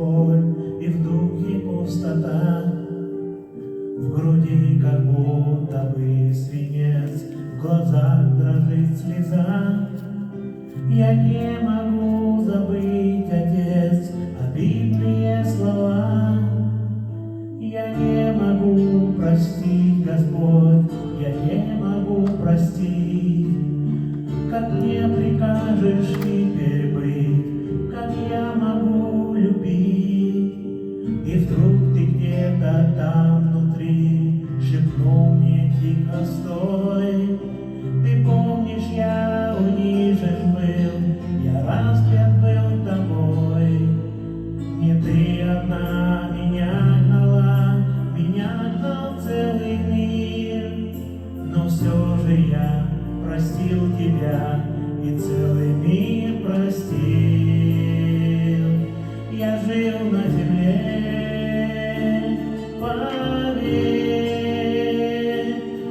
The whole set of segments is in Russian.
боль, и в духе пустота. В груди как будто бы свинец, в глазах дрожит слеза. Я не могу забыть, Отец, обидные слова. Я не могу простить, Господь, я не могу простить. Как мне прикажешь теперь быть, как я могу любить? И вдруг ты где-то там внутри шепнул мне тихо: стой. Ты помнишь, я унижен был, я распят был тобой. Не ты одна меня гнала, меня гнал целый мир. Но все же я простил тебя и целый мир простил. Я жил на земле, поверь,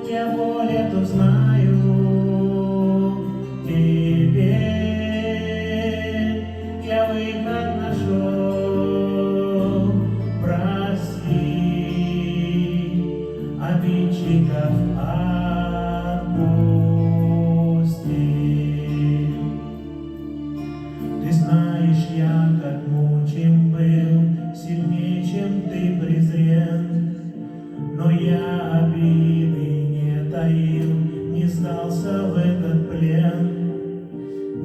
я боль эту знаю. Теперь я выход нашел. Прости обидчиков, отпусти. Ты знаешь, я как мучим был, сильнее, чем ты презрен. Но я обиды не таил, не сдался в этот плен.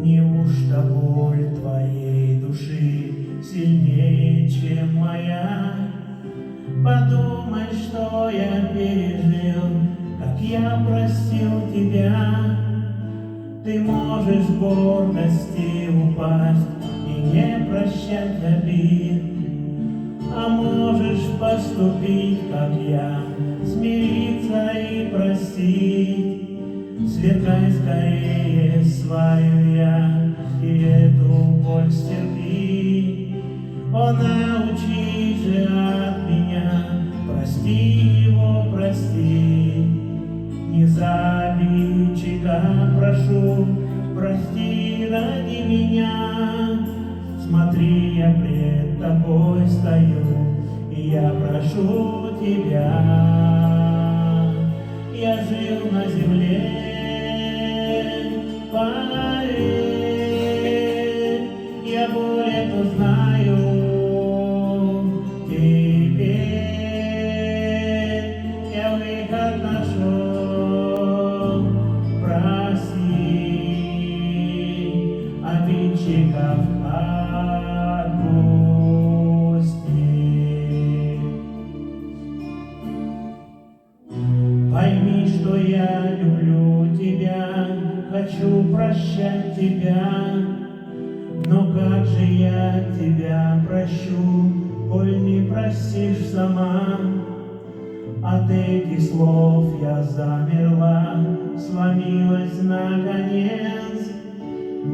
Неужто боль твоей души сильнее, чем моя? Подумай, что я пережил, как я простил тебя. Ты можешь в гордости упасть и не прощать обид, а можешь поступить, как я, смириться и простить. Сверкай скорее свою я, и эту боль стерпи. О, научи же от меня, прости его, прости. Не за обидчика прошу, прости ради меня. Смотри, я пред тобой стою, и я прошу тебя. Я жил на земле, поверь, я боль эту знаю. Теперь я выход нашел. Прости обидчиков, отпусти. Пойми, что я люблю тебя, хочу прощать тебя. Но как же я тебя прощу, коль не простишь сама? От этих слов я замерла, сломилась наконец,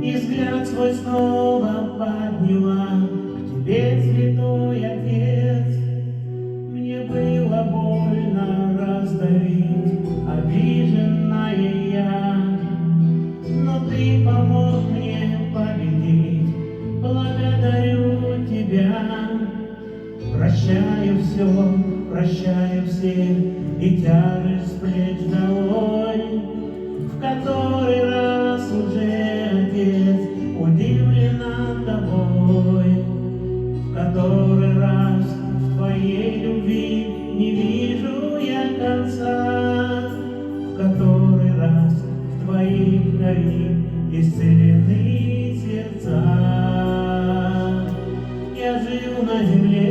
и взгляд свой снова подняла к тебе, святой Отец. Мне было больно раздавить обиженная я, но ты помог мне победить, благодарю тебя. Прощаю все, прощаю всех, и тяжесть с плеч долой. В который раз уже, Отец, удивлена тобой. В который раз в твоей любви не вижу я конца. В который раз в твоей крови исцелены сердца. Я жил на земле,